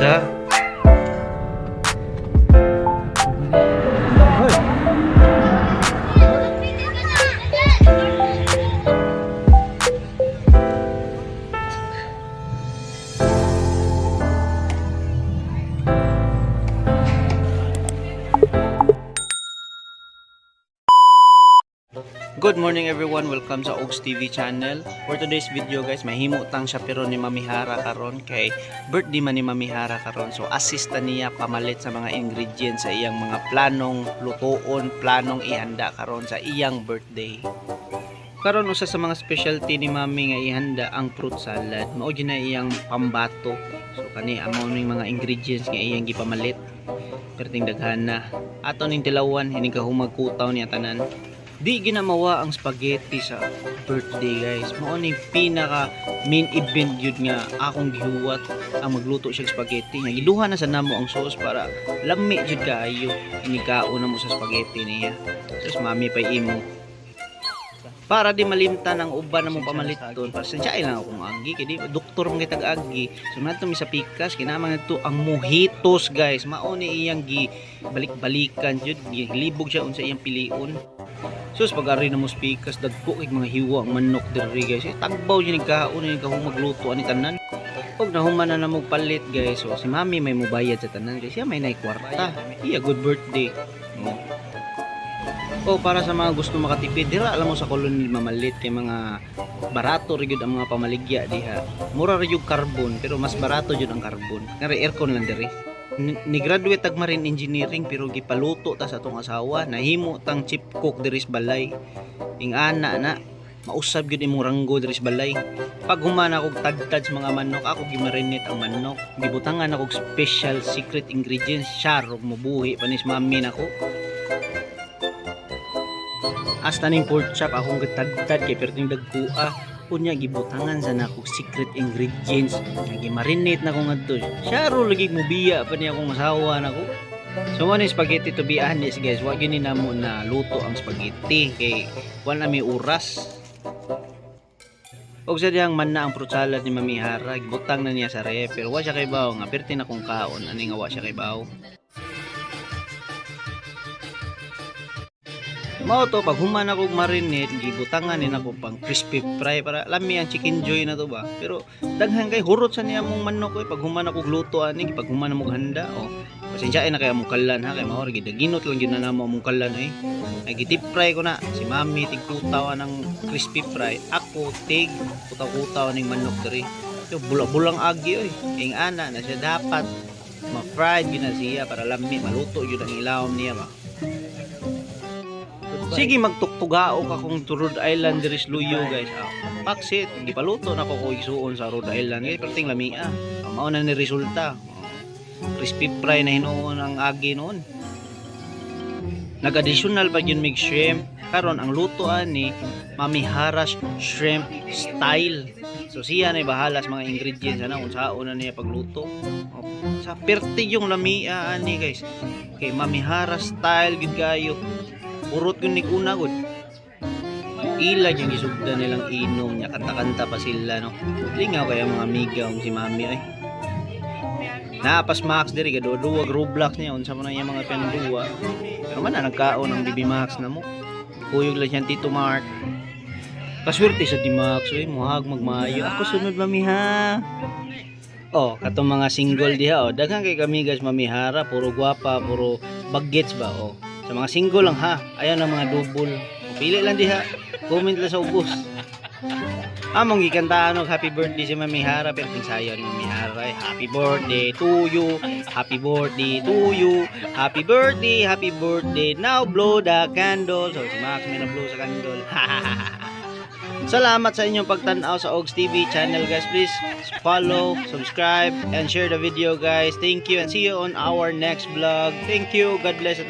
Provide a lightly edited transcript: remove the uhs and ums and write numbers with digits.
ha. Good morning everyone, welcome sa Ogs TV channel. For today's video guys, mahimo tang siya pero ni Mami Hara karon kay birthday man ni Mami Hara karon. So assista niya pamalit sa mga ingredients sa iyang mga planong lutoon, planong ihanda karon sa iyang birthday. Karon usa sa mga specialty ni Mami nga ihanda ang fruit salad. Mao gyud na iyang pambato. So kani amo ning mga ingredients nga iyang gipamalit. Perting daghana. Ato ning tilawan hining kahumagkutaw niya tanan. Di ginamawa ang spaghetti sa birthday guys. Mao ni pinaka main event yun nga akong gihuwat ang magluto siya spaghetti nga giluha na sa namo ang sauce para lami jud kaayo inigao na mo sa spaghetti niya. Sus mami pay imo para di malimtan ang uban na mo pamalit doon. Para sensyain lang akong agi kay di doktor mo kitag agi. So nato mi sa pikas kinahanglan nito ang mojitos guys. Mao ni iyang gi balik-balikan jud gilibog siya unsa iyang piliun. Sus pag-ari na mo pikas dagko kay mga hiwa ang manok diri guys. Tagbaw jud ni kaon ni kahong magluto ani tanan. Pag nahuman na mo palit guys. So si mami may mobayad sa tanan guys. Siya may nay kwarta. Iya good birthday. O para sa mga gusto makatipid, dira alam mo sa kolonel mamalit kay mga barato ri gyud ang mga pamaligya diha. Mura ri yung carbon pero mas barato jud ang carbon. Ngari aircon lang diri. Ni graduate tag marine engineering pero gipaluto ta sa atong asawa. Nahimo tang chief cook diri sa balay. Ing ana na mausab gyud imong ranggo diri sa balay. Pag humana kog tagtad sa mga manok, ako gimarinate ang manok. Gibutangan ako special secret ingredients, syarog mubuhi panis mami nako. Hasta ning pork chop akong gitagtad kay perting dagkua unya gibutangan sa nako secret ingredients gimarinate na ko ngadto syaro lagi mubiya pa niya akong asawa nako. So mo ni spaghetti to be honest guys, wa gyud ni namo na luto ang spaghetti kay wala mi oras. Og sa diyang man na ang fruit salad ni Mami Hara gibutang na niya sa ref pero wa siya kay bawo nga perti na kong kaon ani nga wa siya kay bawo. Mao to pag human ako marinate gibutangan ni nako pang crispy fry para lami ang chicken joy na to ba. Pero daghan kay hurot sa niya mong manok ko pag human ako gluto ani pag human mo handa o pasensya na kay among kalan ha kay mao gid ginot lang gyud na namo among kalan ay gitip fry ko na si mami tig tutaw ng crispy fry ako tig kutaw-kutaw ning manok diri. So bulang agi ing ana na siya dapat ma-fried gyud na siya para lami maluto gyud ang ilawom niya ba. Sige magtuktugao ka kung to Rhode Island diri sa Luyo guys. Paksit gipaluto na ko isuon sa Rhode Island kay perting lamia. Mao na ni resulta. Crispy fry na hinuon ang agi noon. Nag-additional pa yun mig shrimp. Karon ang lutoan ni Mami Hara's shrimp style. So siya na bahala sa mga ingredients ana kung saan na niya pagluto. Sa perti yung lamia ani guys. Kay Mami Hara's style gid kayo. Urot yun niguna gud. Ila yung isugda nilang inom niya kanta-kanta pa sila no. Lingaw kaya mga amiga si mami ay. Napas Max diri gaduwa Roblox niya unsa man yung mga penduwa. Pero man na nagkaon ng BB Max na mo. Kuyog lang siyang Tito Mark. Kaswerte sa Di Max muhag magmayo. Ako sunod mami ha. Oh, katong mga single diha daghan kay kami guys Mami Hara puro gwapa, puro bagets ba sa mga single lang ha. Ayan ang mga double. Pili lang diha. Comment lang sa ubos. Among gikantaan og happy birthday si Mami Hara pero sayo ni Mami Hara. Happy birthday to you. Happy birthday to you. Happy birthday, happy birthday. Now blow the candle. So si Max may na-blow sa candle. Salamat sa inyong pagtanaw sa Ogs TV channel guys. Please follow, subscribe, and share the video guys. Thank you and see you on our next vlog. Thank you. God bless.